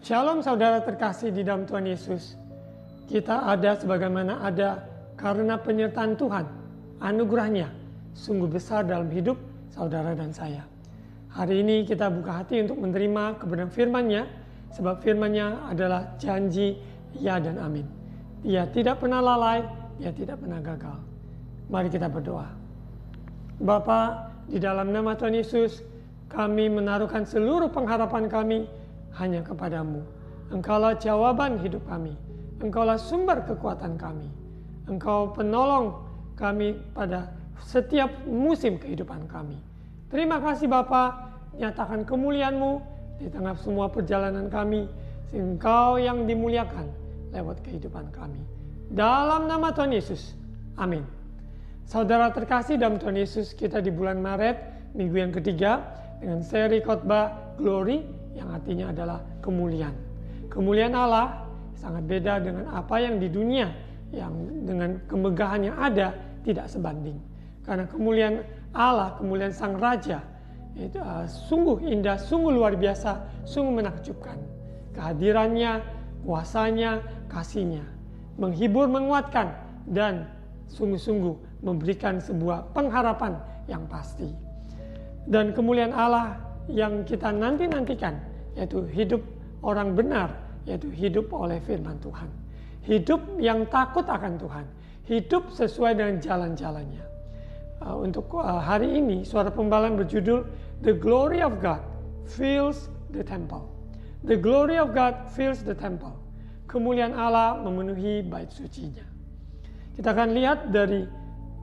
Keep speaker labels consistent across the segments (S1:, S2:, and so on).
S1: Shalom saudara terkasih di dalam Tuhan Yesus. Kita ada sebagaimana ada karena penyertaan Tuhan, anugerahnya sungguh besar dalam hidup saudara dan saya. Hari ini kita buka hati untuk menerima kebenaran firman-Nya, sebab firman-Nya adalah janji ya dan amin. Dia tidak pernah lalai, dia tidak pernah gagal. Mari kita berdoa. Bapa, di dalam nama Tuhan Yesus, kami menaruhkan seluruh pengharapan kami hanya kepadamu. Engkaulah jawaban hidup kami. Engkaulah sumber kekuatan kami. Engkau penolong kami pada setiap musim kehidupan kami. Terima kasih Bapa, nyatakan kemuliaan-Mu di tengah semua perjalanan kami. Engkau yang dimuliakan lewat kehidupan kami. Dalam nama Tuhan Yesus, amin. Saudara terkasih dalam Tuhan Yesus, kita di bulan Maret, minggu yang ketiga, dengan seri khotbah Glory, yang artinya adalah kemuliaan. Kemuliaan Allah sangat beda dengan apa yang di dunia, yang dengan kemegahan yang ada tidak sebanding. Karena kemuliaan Allah, kemuliaan Sang Raja, itu sungguh indah, sungguh luar biasa, sungguh menakjubkan. Kehadirannya, kuasanya, kasihnya, menghibur, menguatkan, dan sungguh-sungguh memberikan sebuah pengharapan yang pasti. Dan kemuliaan Allah yang kita nanti-nantikan, yaitu hidup orang benar, yaitu hidup oleh firman Tuhan. Hidup yang takut akan Tuhan, hidup sesuai dengan jalan-jalannya. Untuk hari ini, suara pembalan berjudul The Glory of God Fills the Temple. The Glory of God Fills the Temple. Kemuliaan Allah memenuhi bait sucinya. Kita akan lihat dari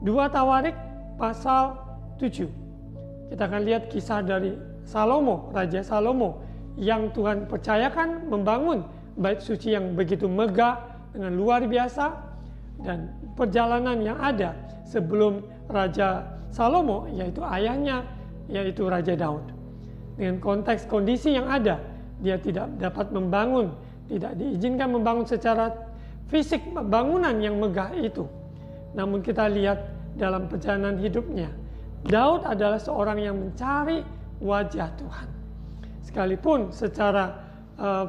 S1: 2 Tawarik pasal 7. Kita akan lihat kisah dari Salomo, Raja Salomo, yang Tuhan percayakan membangun bait suci yang begitu megah dengan luar biasa, dan perjalanan yang ada sebelum Raja Salomo, yaitu ayahnya, yaitu Raja Daud. Dengan konteks kondisi yang ada, dia tidak dapat membangun, tidak diizinkan membangun secara fisik bangunan yang megah itu. Namun kita lihat dalam perjalanan hidupnya, Daud adalah seorang yang mencari wajah Tuhan. Sekalipun secara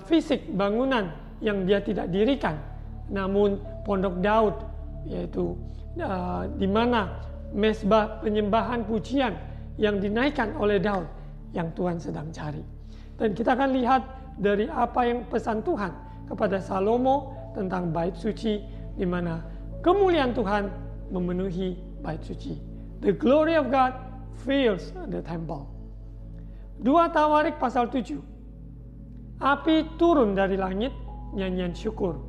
S1: fisik bangunan yang dia tidak dirikan, namun pondok Daud, yaitu di mana mezbah penyembahan pujian yang dinaikkan oleh Daud, yang Tuhan sedang cari. Dan kita akan lihat dari apa yang pesan Tuhan kepada Salomo tentang bait suci, di mana kemuliaan Tuhan memenuhi bait suci. The glory of God fills the temple. 2 Tawarik pasal 7. Api turun dari langit, nyanyian syukur.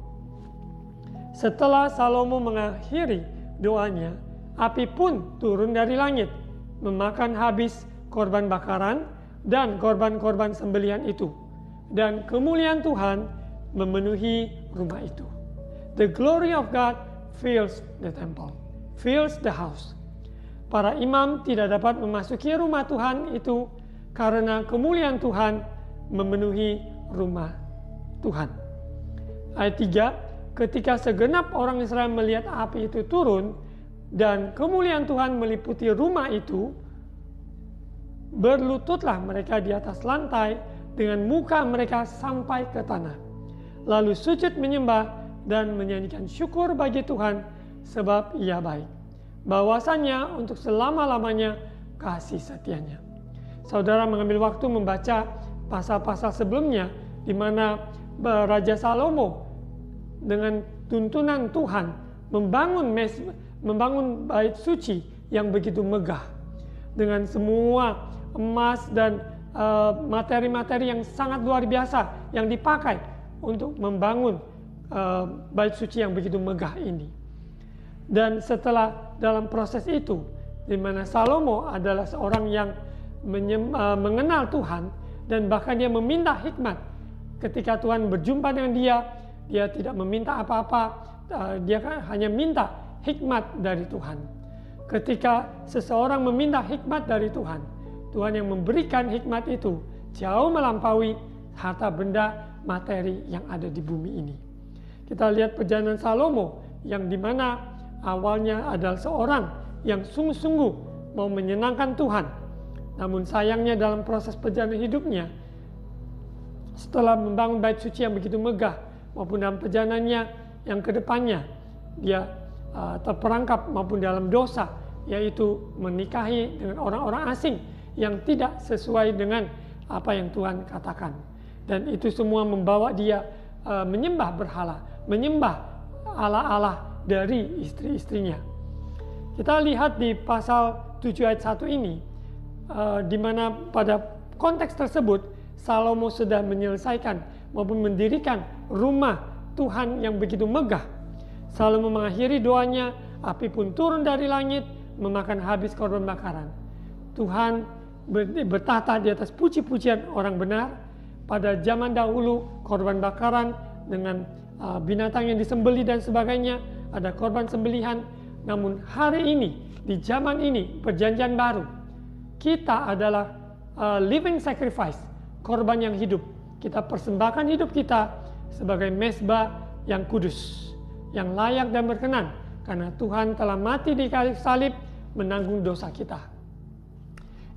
S1: Setelah Salomo mengakhiri doanya, api pun turun dari langit, memakan habis korban bakaran dan korban-korban sembelihan itu. Dan kemuliaan Tuhan memenuhi rumah itu. The glory of God fills the temple, fills the house. Para imam tidak dapat memasuki rumah Tuhan itu karena kemuliaan Tuhan memenuhi rumah Tuhan. Ayat 3, ketika segenap orang Israel melihat api itu turun dan kemuliaan Tuhan meliputi rumah itu, berlututlah mereka di atas lantai dengan muka mereka sampai ke tanah. Lalu sujud menyembah dan menyanyikan syukur bagi Tuhan sebab Ia baik. Bahwasanya untuk selama-lamanya kasih setianya. Saudara mengambil waktu membaca pasal-pasal sebelumnya, di mana Raja Salomo dengan tuntunan Tuhan membangun bait suci yang begitu megah, dengan semua emas dan materi-materi yang sangat luar biasa yang dipakai untuk membangun bait suci yang begitu megah ini. Dan setelah dalam proses itu, di mana Salomo adalah seorang yang mengenal Tuhan, dan bahkan dia meminta hikmat. Ketika Tuhan berjumpa dengan dia tidak meminta apa-apa, dia hanya minta hikmat dari Tuhan. Ketika seseorang meminta hikmat dari Tuhan, Tuhan yang memberikan hikmat itu jauh melampaui harta benda materi yang ada di bumi ini. Kita lihat perjalanan Salomo yang dimana awalnya adalah seorang yang sungguh-sungguh mau menyenangkan Tuhan. Namun sayangnya dalam proses perjalanan hidupnya, setelah membangun bait suci yang begitu megah, maupun dalam perjalanannya yang kedepannya, dia terperangkap maupun dalam dosa, yaitu menikahi dengan orang-orang asing yang tidak sesuai dengan apa yang Tuhan katakan. Dan itu semua membawa dia menyembah berhala, menyembah Allah-Allah dari istri-istrinya. Kita lihat di pasal 7 ayat 1 ini, di mana pada konteks tersebut Salomo sudah menyelesaikan maupun mendirikan rumah Tuhan yang begitu megah. Salomo mengakhiri doanya, api pun turun dari langit memakan habis korban bakaran. Tuhan bertata di atas puji-pujian orang benar. Pada zaman dahulu korban bakaran dengan binatang yang disembelih dan sebagainya, ada korban sembelihan. Namun hari ini, di zaman ini, perjanjian baru, kita adalah living sacrifice, korban yang hidup. Kita persembahkan hidup kita sebagai mezbah yang kudus, yang layak dan berkenan, karena Tuhan telah mati di kayu salib menanggung dosa kita.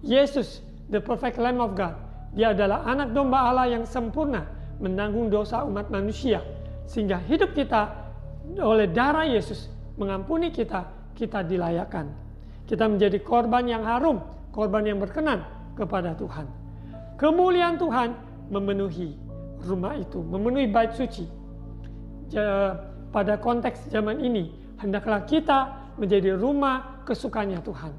S1: Yesus, the perfect Lamb of God, dia adalah anak domba Allah yang sempurna menanggung dosa umat manusia, sehingga hidup kita oleh darah Yesus mengampuni kita, kita dilayakkan. Kita menjadi korban yang harum, korban yang berkenan kepada Tuhan. Kemuliaan Tuhan memenuhi rumah itu, memenuhi bait suci. Pada konteks zaman ini, hendaklah kita menjadi rumah kesukaannya Tuhan.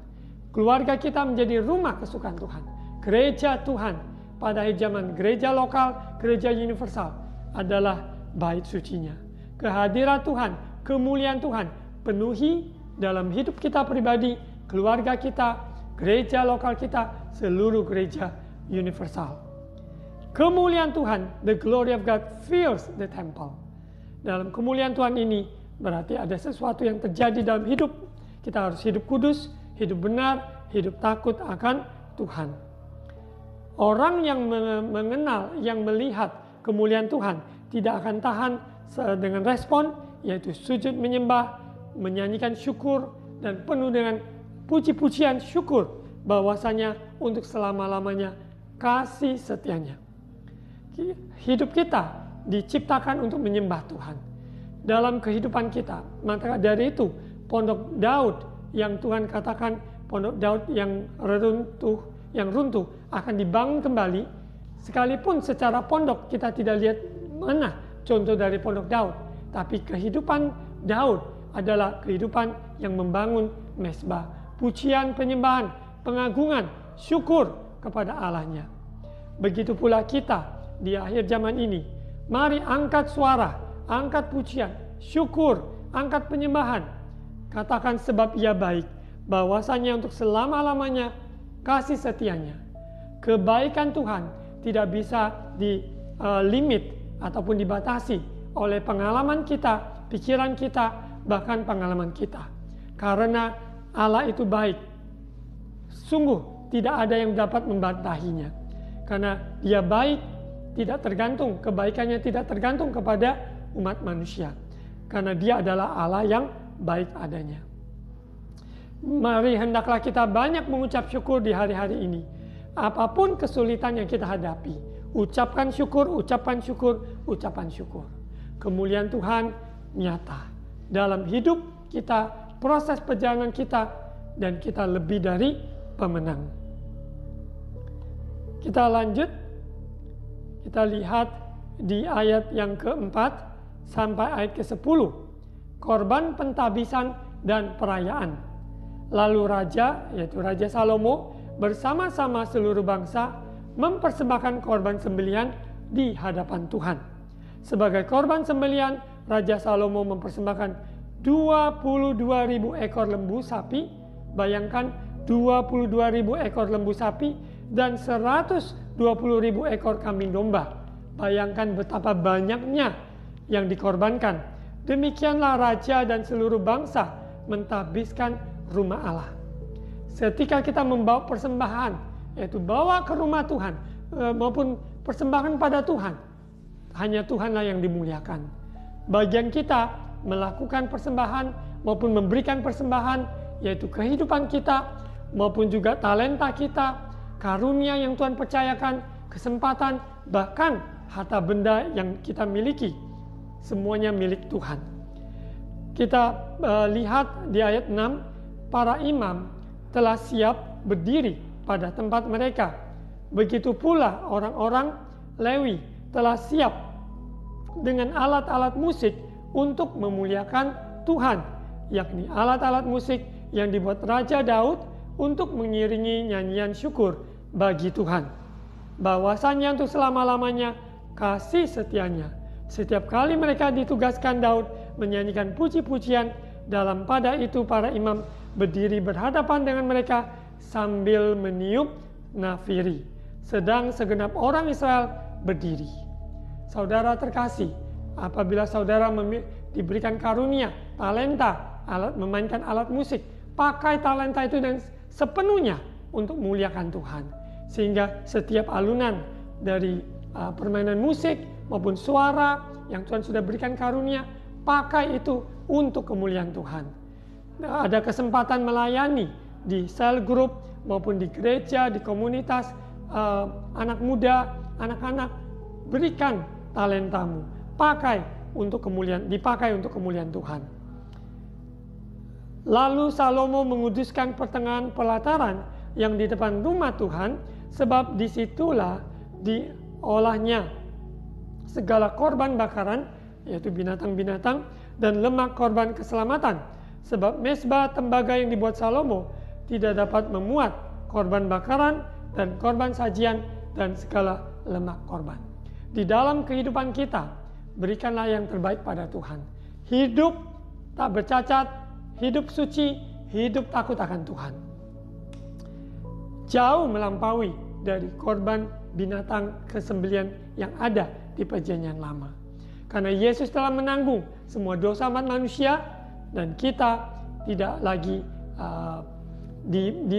S1: Keluarga kita menjadi rumah kesukaan Tuhan. Gereja Tuhan pada zaman gereja lokal, gereja universal adalah bait sucinya. Kehadiran Tuhan, kemuliaan Tuhan penuhi dalam hidup kita pribadi, keluarga kita, gereja lokal kita, seluruh gereja universal. Kemuliaan Tuhan, the glory of God fills the temple. Dalam kemuliaan Tuhan ini berarti ada sesuatu yang terjadi dalam hidup. Kita harus hidup kudus, hidup benar, hidup takut akan Tuhan. Orang yang mengenal, yang melihat kemuliaan Tuhan tidak akan tahan dengan respon, yaitu sujud menyembah, menyanyikan syukur, dan penuh dengan puji-pujian syukur bahwasanya untuk selama-lamanya kasih setianya. Hidup kita diciptakan untuk menyembah Tuhan dalam kehidupan kita. Maka dari itu pondok Daud yang Tuhan katakan pondok Daud yang runtuh akan dibangun kembali, sekalipun secara pondok kita tidak lihat mana contoh dari pondok Daud, tapi kehidupan Daud adalah kehidupan yang membangun mezbah, pujian, penyembahan, pengagungan, syukur kepada Allahnya. Begitu pula kita di akhir zaman ini, mari angkat suara, angkat pujian, syukur, angkat penyembahan. Katakan sebab Ia baik, bahwasanya untuk selama-lamanya kasih setianya. Kebaikan Tuhan tidak bisa limit ataupun dibatasi oleh pengalaman kita, pikiran kita, bahkan pengalaman kita. Karena Allah itu baik. Sungguh tidak ada yang dapat membantahinya. Karena Dia baik, tidak tergantung, kebaikannya tidak tergantung kepada umat manusia. Karena Dia adalah Allah yang baik adanya. Mari hendaklah kita banyak mengucap syukur di hari-hari ini. Apapun kesulitan yang kita hadapi, ucapkan syukur, ucapan syukur, ucapan syukur. Kemuliaan Tuhan nyata dalam hidup kita, proses perjalanan kita, dan kita lebih dari pemenang. Kita lanjut, kita lihat di ayat yang keempat sampai ayat ke-10. Korban pentabisan dan perayaan. Lalu raja, yaitu Raja Salomo, bersama-sama seluruh bangsa mempersembahkan korban sembelihan di hadapan Tuhan. Sebagai korban sembelihan, Raja Salomo mempersembahkan 22.000 ekor lembu sapi. Bayangkan 22.000 ekor lembu sapi dan 120.000 ekor kambing domba. Bayangkan betapa banyaknya yang dikorbankan. Demikianlah raja dan seluruh bangsa mentabiskan rumah Allah. Ketika kita membawa persembahan, yaitu bawa ke rumah Tuhan, maupun persembahan pada Tuhan, hanya Tuhanlah yang dimuliakan. Bagian kita melakukan persembahan maupun memberikan persembahan, yaitu kehidupan kita, maupun juga talenta kita, karunia yang Tuhan percayakan, kesempatan, bahkan harta benda yang kita miliki, semuanya milik Tuhan. Kita lihat di ayat 6, para imam telah siap berdiri pada tempat mereka. Begitu pula orang-orang Lewi telah siap dengan alat-alat musik untuk memuliakan Tuhan, yakni alat-alat musik yang dibuat Raja Daud untuk mengiringi nyanyian syukur bagi Tuhan. Bahwasanya untuk selama-lamanya kasih setianya. Setiap kali mereka ditugaskan Daud menyanyikan puji-pujian, dalam pada itu para imam berdiri berhadapan dengan mereka sambil meniup nafiri, sedang segenap orang Israel berdiri. Saudara terkasih, apabila saudara diberikan karunia, talenta, memainkan alat musik, pakai talenta itu dan sepenuhnya untuk muliakan Tuhan. Sehingga setiap alunan dari permainan musik maupun suara yang Tuhan sudah berikan karunia, pakai itu untuk kemuliaan Tuhan. Ada kesempatan melayani di sel group maupun di gereja, di komunitas, anak muda, anak-anak, berikan talentamu, dipakai untuk kemuliaan Tuhan. Lalu Salomo menguduskan pertengahan pelataran yang di depan rumah Tuhan, sebab disitulah diolahnya segala korban bakaran, yaitu binatang-binatang, dan lemak korban keselamatan. Sebab mezbah tembaga yang dibuat Salomo tidak dapat memuat korban bakaran dan korban sajian dan segala lemak korban. Di dalam kehidupan kita, berikanlah yang terbaik pada Tuhan. Hidup tak bercacat, hidup suci, hidup takut akan Tuhan. Jauh melampaui dari korban binatang kesembelian yang ada di perjanjian lama. Karena Yesus telah menanggung semua dosa umat manusia dan kita tidak lagi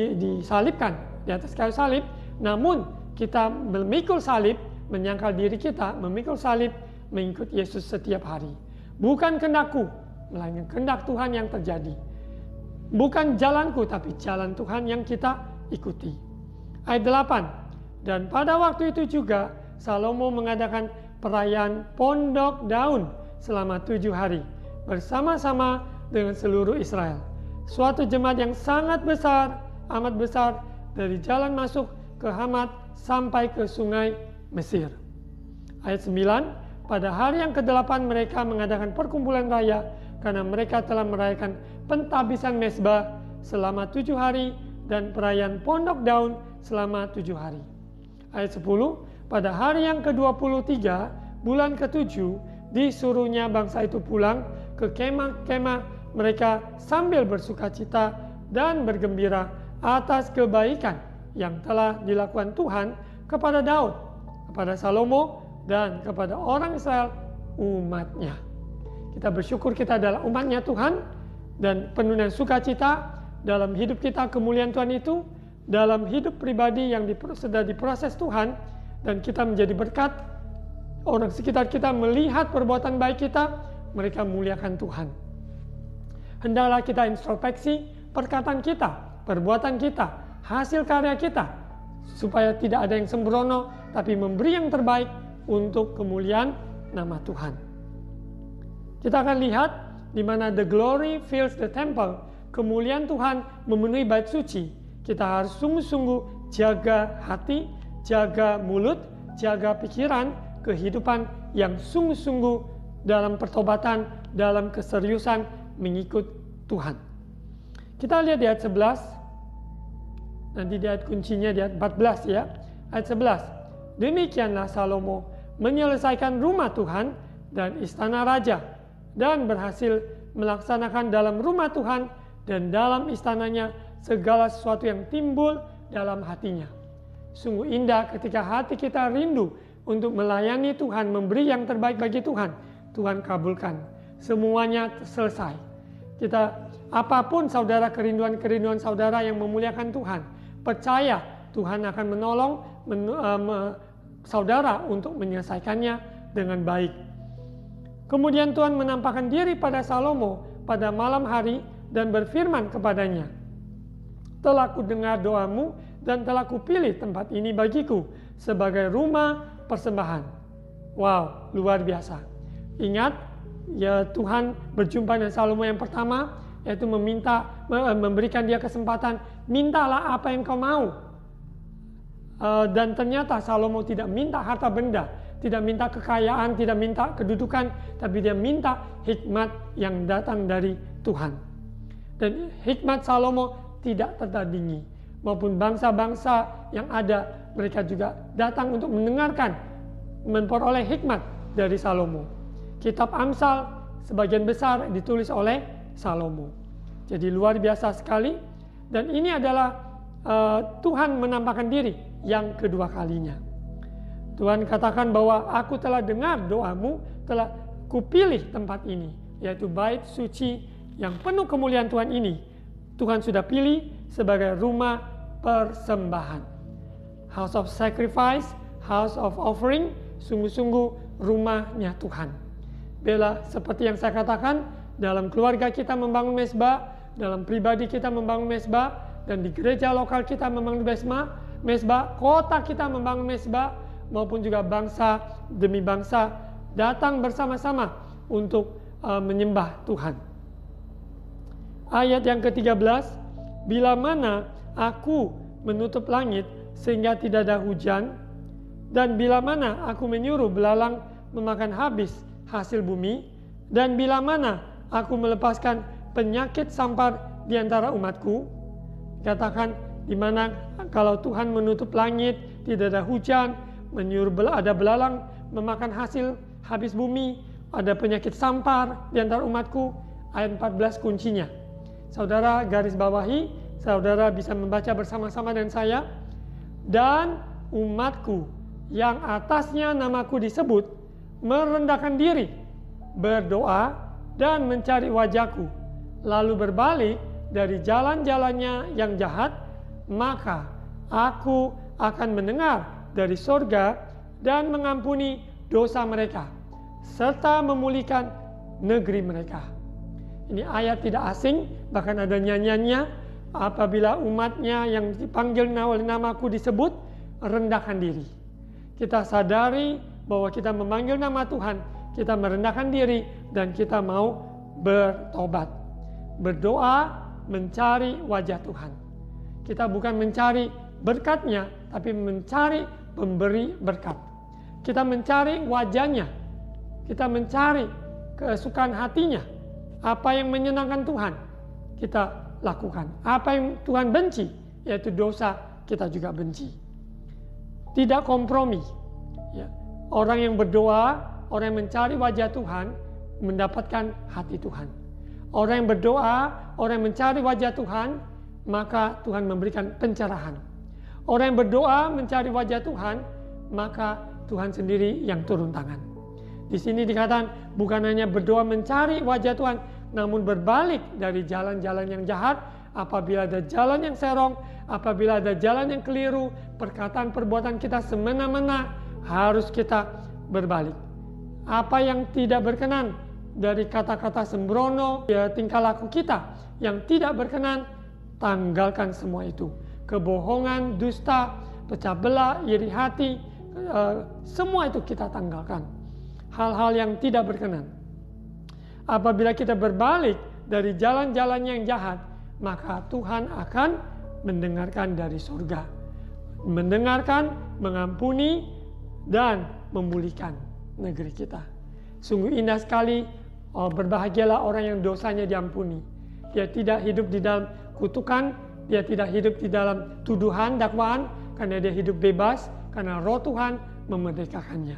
S1: disalibkan di atas kayu salib, namun kita memikul salib, menyangkal diri kita, memikul salib, mengikut Yesus setiap hari. Bukan kehendakku, melainkan kehendak Tuhan yang terjadi. Bukan jalanku, tapi jalan Tuhan yang kita ikuti. Ayat 8, dan pada waktu itu juga Salomo mengadakan perayaan Pondok Daun selama 7 hari bersama-sama dengan seluruh Israel. Suatu jemaat yang sangat besar, amat besar, dari jalan masuk ke Hamat sampai ke sungai Mesir. Ayat 9, pada hari yang ke-8 mereka mengadakan perkumpulan raya karena mereka telah merayakan pentabisan mezbah selama 7 hari dan perayaan Pondok Daun selama 7 hari. Ayat 10, pada hari yang ke-23 bulan ke-7 disuruhnya bangsa itu pulang ke kemah-kemah mereka sambil bersukacita dan bergembira atas kebaikan yang telah dilakukan Tuhan kepada Daud, kepada Salomo, dan kepada orang Israel umatnya. Kita bersyukur kita adalah umatnya Tuhan dan penuh dengan sukacita dalam hidup kita. Kemuliaan Tuhan itu dalam hidup pribadi yang sudah diproses Tuhan, dan kita menjadi berkat. Orang sekitar kita melihat perbuatan baik kita, mereka muliakan Tuhan. Hendaklah kita introspeksi perkataan kita, perbuatan kita, hasil karya kita, supaya tidak ada yang sembrono, tapi memberi yang terbaik untuk kemuliaan nama Tuhan. Kita akan lihat di mana the glory fills the temple, kemuliaan Tuhan memenuhi bait suci. Kita harus sungguh-sungguh jaga hati, jaga mulut, jaga pikiran, kehidupan yang sungguh-sungguh dalam pertobatan, dalam keseriusan mengikut Tuhan. Kita lihat di ayat 11, nanti di ayat kuncinya di ayat 14 ya. Ayat 11, demikianlah Salomo menyelesaikan rumah Tuhan dan istana raja, dan berhasil melaksanakan dalam rumah Tuhan dan dalam istananya segala sesuatu yang timbul dalam hatinya. Sungguh indah ketika hati kita rindu untuk melayani Tuhan, memberi yang terbaik bagi Tuhan. Tuhan kabulkan, semuanya selesai. Apapun saudara, kerinduan-kerinduan saudara yang memuliakan Tuhan, percaya Tuhan akan menolong saudara untuk menyelesaikannya dengan baik. Kemudian Tuhan menampakkan diri pada Salomo pada malam hari dan berfirman kepadanya, telah kudengar doamu dan telah kupilih tempat ini bagiku sebagai rumah persembahan. Wow, luar biasa. Ingat, ya Tuhan berjumpa dengan Salomo yang pertama, yaitu memberikan dia kesempatan, mintalah apa yang kau mau. Dan ternyata Salomo tidak minta harta benda, tidak minta kekayaan, tidak minta kedudukan, tapi dia minta hikmat yang datang dari Tuhan. Dan hikmat Salomo tidak tertandingi, maupun bangsa-bangsa yang ada, mereka juga datang untuk mendengarkan, memperoleh hikmat dari Salomo. Kitab Amsal sebagian besar ditulis oleh Salomo. Jadi luar biasa sekali. Dan ini adalah Tuhan menampakkan diri yang kedua kalinya. Tuhan katakan bahwa aku telah dengar doamu, telah kupilih tempat ini, yaitu bait suci yang penuh kemuliaan Tuhan ini. Tuhan sudah pilih sebagai rumah persembahan. House of sacrifice, house of offering, sungguh-sungguh rumahnya Tuhan. Bila seperti yang saya katakan, dalam keluarga kita membangun mezbah, dalam pribadi kita membangun mezbah, dan di gereja lokal kita membangun mezbah, kota kita membangun mezbah, maupun juga bangsa demi bangsa datang bersama-sama untuk menyembah Tuhan. Ayat yang ke-13, bila mana aku menutup langit sehingga tidak ada hujan, dan bila mana aku menyuruh belalang memakan habis hasil bumi, dan bila mana aku melepaskan penyakit sampar di antara umatku. Katakan, di mana kalau Tuhan menutup langit, tidak ada hujan, menyuruh ada belalang memakan hasil habis bumi, ada penyakit sampar di antara umatku. Ayat 14 kuncinya. Saudara garis bawahi, saudara bisa membaca bersama-sama dengan saya. Dan umatku yang atasnya namaku disebut, merendahkan diri, berdoa dan mencari wajahku, lalu berbalik dari jalan-jalannya yang jahat, maka aku akan mendengar dari sorga dan mengampuni dosa mereka, serta memulihkan negeri mereka. Ini ayat tidak asing, bahkan ada nyanyiannya. Apabila umatnya yang dipanggil oleh namaku disebut, rendahkan diri. Kita sadari bahwa kita memanggil nama Tuhan, kita merendahkan diri, dan kita mau bertobat. Berdoa, mencari wajah Tuhan. Kita bukan mencari berkatnya, tapi mencari pemberi berkat. Kita mencari wajahnya, kita mencari kesukaan hatinya. Apa yang menyenangkan Tuhan, kita lakukan. Apa yang Tuhan benci, yaitu dosa, kita juga benci. Tidak kompromi. Ya. Orang yang berdoa, orang yang mencari wajah Tuhan, mendapatkan hati Tuhan. Orang yang berdoa, orang yang mencari wajah Tuhan, maka Tuhan memberikan pencerahan. Orang yang berdoa mencari wajah Tuhan, maka Tuhan sendiri yang turun tangan. Di sini dikatakan bukan hanya berdoa mencari wajah Tuhan, namun berbalik dari jalan-jalan yang jahat. Apabila ada jalan yang serong, apabila ada jalan yang keliru, perkataan perbuatan kita semena-mena, harus kita berbalik. Apa yang tidak berkenan dari kata-kata sembrono, ya, tingkah laku kita yang tidak berkenan, tanggalkan semua itu. Kebohongan, dusta, pecah belah, iri hati, semua itu kita tanggalkan. Hal-hal yang tidak berkenan. Apabila kita berbalik dari jalan-jalan yang jahat, maka Tuhan akan mendengarkan dari surga. Mendengarkan, mengampuni, dan memulihkan negeri kita. Sungguh indah sekali, berbahagialah orang yang dosanya diampuni. Dia tidak hidup di dalam kutukan, dia tidak hidup di dalam tuduhan, dakwaan, karena dia hidup bebas, karena roh Tuhan memerdekakannya.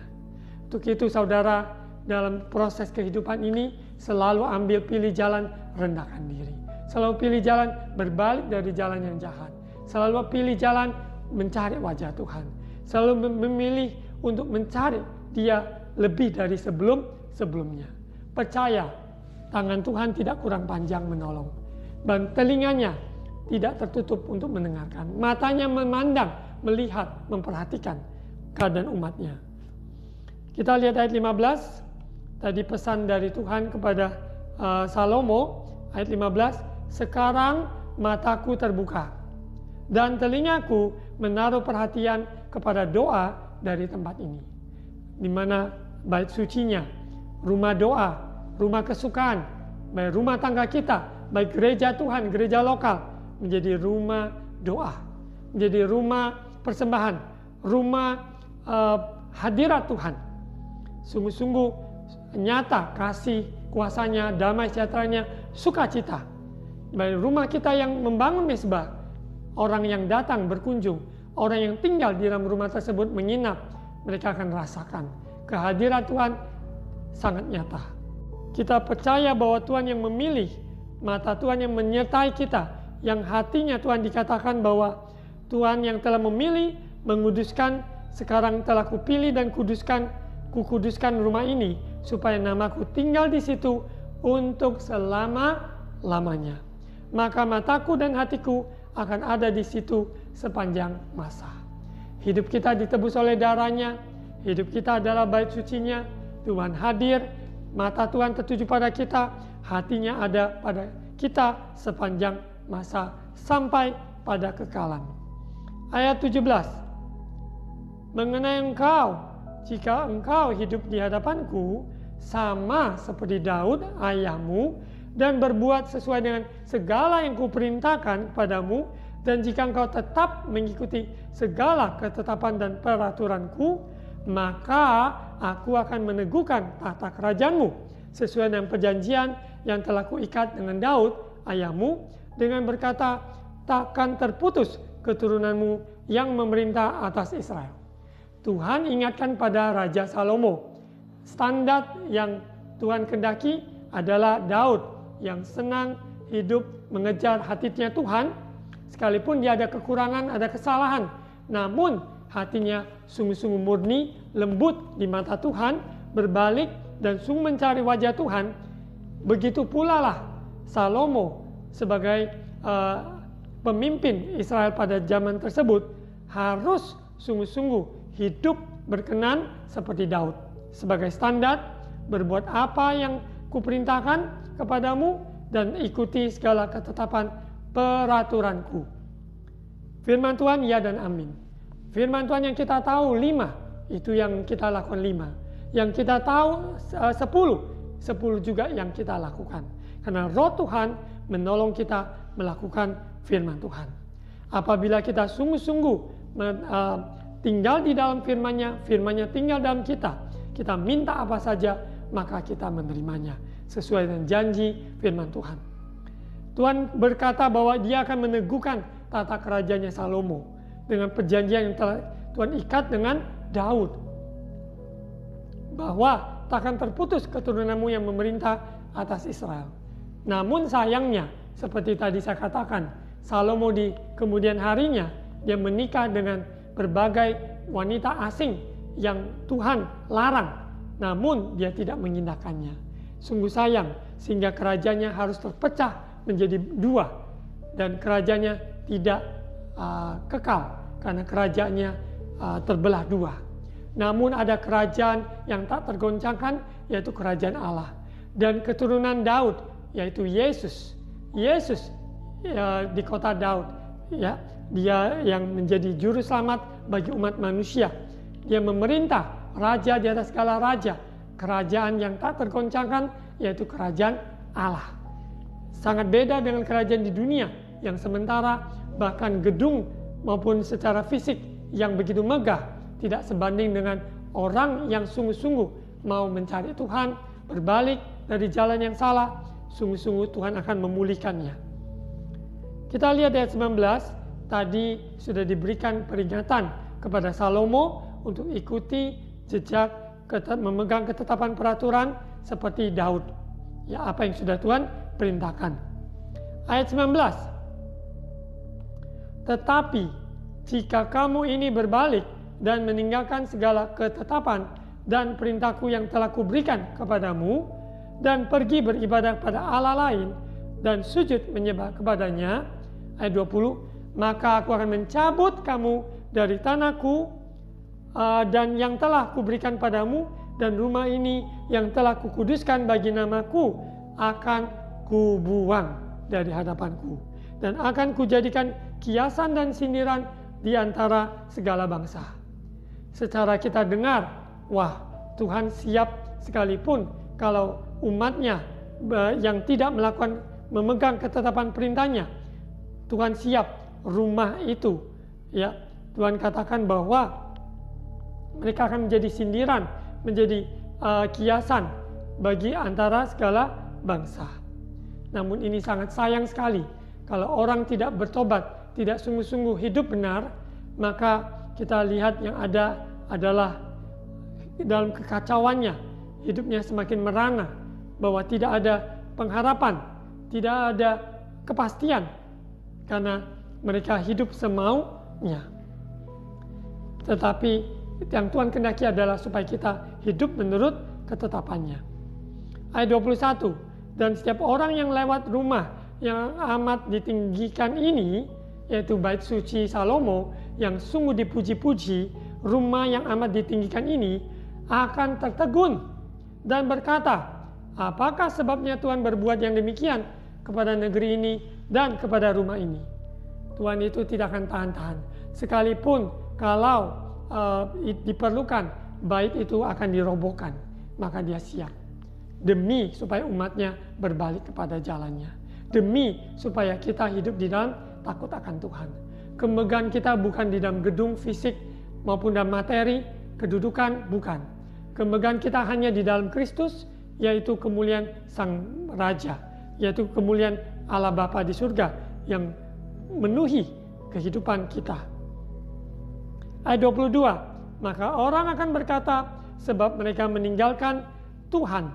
S1: Untuk itu saudara, dalam proses kehidupan ini, selalu ambil pilih jalan rendahkan diri. Selalu pilih jalan berbalik dari jalan yang jahat. Selalu pilih jalan mencari wajah Tuhan. Selalu memilih untuk mencari Dia lebih dari sebelumnya. Percaya, tangan Tuhan tidak kurang panjang menolong. Dan telinganya tidak tertutup untuk mendengarkan. Matanya memandang, melihat, memperhatikan keadaan umatnya. Kita lihat ayat 15. Tadi pesan dari Tuhan kepada Salomo, ayat 15. Sekarang mataku terbuka dan telingaku menaruh perhatian kepada doa dari tempat ini. Di mana bait sucinya, rumah doa, rumah kesukaan, baik rumah tangga kita, baik gereja Tuhan, gereja lokal, menjadi rumah doa, menjadi rumah persembahan, rumah hadirat Tuhan. Sungguh-sungguh nyata kasih kuasanya, damai sejahteranya, sukacita. Baik rumah kita yang membangun mezbah, orang yang datang berkunjung, orang yang tinggal di dalam rumah tersebut menginap, mereka akan rasakan kehadiran Tuhan sangat nyata. Kita percaya bahwa Tuhan yang memilih, mata Tuhan yang menyertai kita, yang hatinya Tuhan dikatakan bahwa Tuhan yang telah memilih, menguduskan, sekarang telah kupilih dan kukuduskan rumah ini, supaya namaku tinggal di situ untuk selama-lamanya. Maka mataku dan hatiku akan ada di situ sepanjang masa. Hidup kita ditebus oleh darahnya, hidup kita adalah bait sucinya, Tuhan hadir, mata Tuhan tertuju pada kita, hatinya ada pada kita sepanjang masa sampai pada kekalan. Ayat 17. Mengenai engkau, jika engkau hidup di hadapanku sama seperti Daud ayahmu dan berbuat sesuai dengan segala yang kuperintahkan kepadamu, dan jika engkau tetap mengikuti segala ketetapan dan peraturanku, maka aku akan meneguhkan tahta kerajaanmu sesuai dengan perjanjian yang telah kuikat dengan Daud ayahmu, dengan berkata, takkan terputus keturunanmu yang memerintah atas Israel. Tuhan ingatkan pada Raja Salomo, standar yang Tuhan kendaki adalah Daud yang senang hidup mengejar hatinya Tuhan, sekalipun dia ada kekurangan, ada kesalahan, namun hatinya sungguh-sungguh murni, lembut di mata Tuhan, berbalik dan sungguh mencari wajah Tuhan. Begitu pula lah Salomo sebagai pemimpin Israel pada zaman tersebut harus sungguh-sungguh hidup berkenan seperti Daud. Sebagai standar, berbuat apa yang kuperintahkan kepadamu dan ikuti segala ketetapan peraturanku. Firman Tuhan ya dan amin. Firman Tuhan yang kita tahu 5, itu yang kita lakukan 5. Yang kita tahu 10 juga yang kita lakukan. Karena Roh Tuhan menolong kita melakukan firman Tuhan. Apabila kita sungguh-sungguh tinggal di dalam firman-Nya, firman-Nya tinggal dalam kita minta apa saja, maka kita menerimanya sesuai dengan janji firman Tuhan. Tuhan berkata bahwa Dia akan meneguhkan tata kerajaannya Salomo dengan perjanjian yang telah Tuhan ikat dengan Daud, bahwa takkan terputus keturunanmu yang memerintah atas Israel. Namun sayangnya, seperti tadi saya katakan, Salomo di kemudian harinya dia menikah dengan berbagai wanita asing yang Tuhan larang, namun dia tidak mengindahkannya. Sungguh sayang, sehingga kerajaannya harus terpecah menjadi 2 dan kerajaannya tidak kekal karena kerajaannya terbelah 2. Namun ada kerajaan yang tak tergoncangkan, yaitu kerajaan Allah, dan keturunan Daud, yaitu Yesus di kota Daud, ya, dia yang menjadi juru selamat bagi umat manusia. Dia memerintah, raja di atas segala raja, kerajaan yang tak tergoncangkan, yaitu kerajaan Allah. Sangat beda dengan kerajaan di dunia yang sementara bahkan gedung maupun secara fisik yang begitu megah tidak sebanding dengan orang yang sungguh-sungguh mau mencari Tuhan, berbalik dari jalan yang salah, sungguh-sungguh Tuhan akan memulihkannya. Kita lihat ayat 19. Tadi sudah diberikan peringatan kepada Salomo untuk ikuti jejak memegang ketetapan peraturan seperti Daud. Ya, apa yang sudah Tuhan perintahkan. Ayat 19. Tetapi jika kamu ini berbalik dan meninggalkan segala ketetapan dan perintahku yang telah kuberikan kepadamu, dan pergi beribadah pada Allah lain dan sujud menyembah kepadanya, ayat 20, maka aku akan mencabut kamu dari tanahku dan yang telah kuberikan padamu, dan rumah ini yang telah kukuduskan bagi namaku akan kubuang dari hadapanku, dan akan kujadikan kiasan dan sindiran di antara segala bangsa. Secara kita dengar, wah, Tuhan siap sekalipun kalau umatnya yang tidak memegang ketetapan perintahnya, Tuhan siap rumah itu, ya, Tuhan katakan bahwa mereka akan menjadi sindiran, menjadi kiasan bagi antara segala bangsa. Namun ini sangat sayang sekali kalau orang tidak bertobat, tidak sungguh-sungguh hidup benar, maka kita lihat yang ada adalah dalam kekacauannya, hidupnya semakin merana, bahwa tidak ada pengharapan, tidak ada kepastian, karena mereka hidup semaunya. Tetapi yang Tuhan kehendaki adalah supaya kita hidup menurut ketetapannya. Ayat 21, dan setiap orang yang lewat rumah yang amat ditinggikan ini, yaitu bait suci Salomo yang sungguh dipuji-puji, rumah yang amat ditinggikan ini akan tertegun dan berkata, apakah sebabnya Tuhan berbuat yang demikian kepada negeri ini dan kepada rumah ini? Tuhan itu tidak akan tahan-tahan. Sekalipun kalau diperlukan bait itu akan dirobohkan, maka dia siap. Demi supaya umatnya berbalik kepada jalannya. Demi supaya kita hidup di dalam takut akan Tuhan. Kemegahan kita bukan di dalam gedung fisik maupun dalam materi, kedudukan, bukan. Kemegahan kita hanya di dalam Kristus, yaitu kemuliaan Sang Raja, yaitu kemuliaan Allah Bapa di surga yang memenuhi kehidupan kita. Ayat 22, maka orang akan berkata, sebab mereka meninggalkan Tuhan,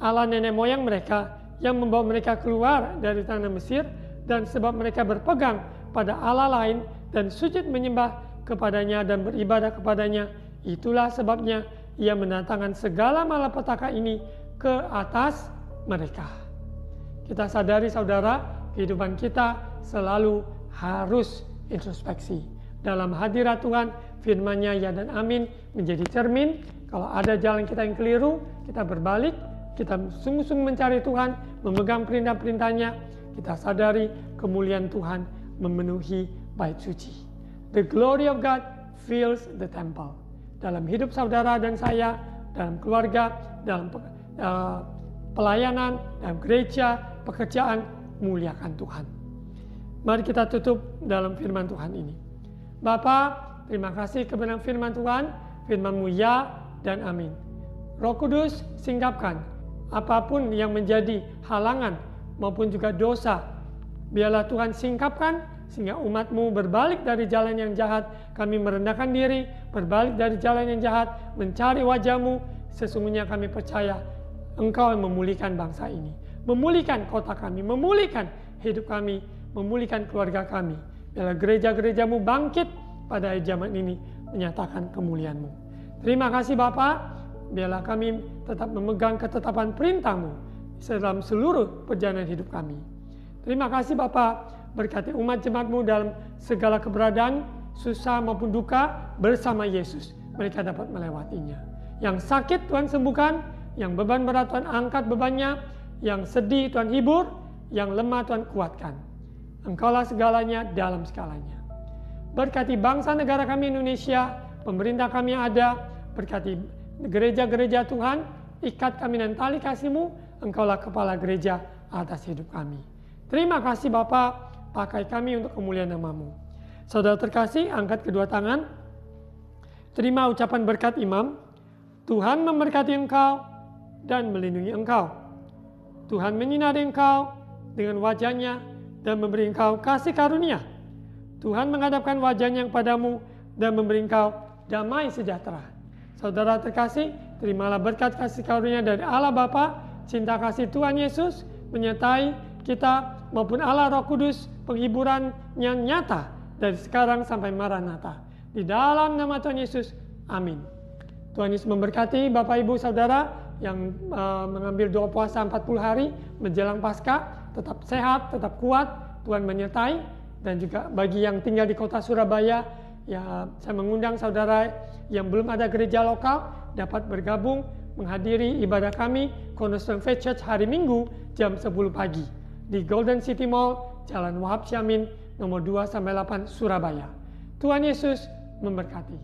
S1: Allah nenek moyang mereka yang membawa mereka keluar dari tanah Mesir, dan sebab mereka berpegang pada Allah lain dan sujud menyembah kepadanya dan beribadah kepadanya, itulah sebabnya ia mendatangkan segala malapetaka ini ke atas mereka. Kita sadari saudara, kehidupan kita selalu harus introspeksi. Dalam hadirat Tuhan, firman-Nya ya dan amin menjadi cermin. Kalau ada jalan kita yang keliru, kita berbalik, kita sungguh-sungguh mencari Tuhan, memegang perintah-perintahnya, kita sadari kemuliaan Tuhan memenuhi bait suci. The glory of God fills the temple. Dalam hidup saudara dan saya, dalam keluarga, dalam pelayanan, dalam gereja, pekerjaan, muliakan Tuhan. Mari kita tutup dalam firman Tuhan ini. Bapa, terima kasih kebenaran firman Tuhan, firman-Mu ya dan amin. Roh Kudus, singkapkan apapun yang menjadi halangan maupun juga dosa. Biarlah Tuhan singkapkan sehingga umat-Mu berbalik dari jalan yang jahat. Kami merendahkan diri, berbalik dari jalan yang jahat, mencari wajah-Mu. Sesungguhnya kami percaya Engkau yang memulihkan bangsa ini, memulihkan kota kami, memulihkan hidup kami, memulihkan keluarga kami. Biarlah gereja-gereja-Mu bangkit pada zaman ini menyatakan kemuliaan-Mu. Terima kasih Bapa. Biarlah kami tetap memegang ketetapan perintah-Mu dalam seluruh perjalanan hidup kami. Terima kasih Bapa, berkati umat jemaat-Mu dalam segala keberadaan, susah maupun duka bersama Yesus. Mereka dapat melewatinya. Yang sakit Tuhan sembuhkan, yang beban berat Tuhan angkat bebannya, yang sedih Tuhan hibur, yang lemah Tuhan kuatkan. Engkaulah segalanya dalam segalanya. Berkati bangsa negara kami Indonesia, pemerintah kami yang ada, berkati gereja-gereja Tuhan, ikat kami dengan tali kasih-Mu, Engkaulah kepala gereja atas hidup kami. Terima kasih Bapa, pakai kami untuk kemuliaan nama-Mu. Saudara terkasih, angkat kedua tangan, terima ucapan berkat imam. Tuhan memberkati engkau dan melindungi engkau. Tuhan menyinari engkau dengan wajah-Nya dan memberi engkau kasih karunia. Tuhan menghadapkan wajah-Nya kepadamu dan memberi engkau damai sejahtera. Saudara terkasih, terimalah berkat kasih karunia dari Allah Bapa, cinta kasih Tuhan Yesus menyertai kita maupun Allah Roh Kudus, penghiburan yang nyata dari sekarang sampai Maranatha. Di dalam nama Tuhan Yesus, amin. Tuhan Yesus memberkati Bapak Ibu Saudara yang mengambil doa puasa 40 hari menjelang Paskah. Tetap sehat, tetap kuat, Tuhan menyertai. Dan juga bagi yang tinggal di kota Surabaya, ya saya mengundang saudara yang belum ada gereja lokal dapat bergabung menghadiri ibadah kami Cornerstone Faith Church hari Minggu jam 10 pagi di Golden City Mall, Jalan Wahab Syamin, nomor 2-8 Surabaya. Tuhan Yesus memberkati.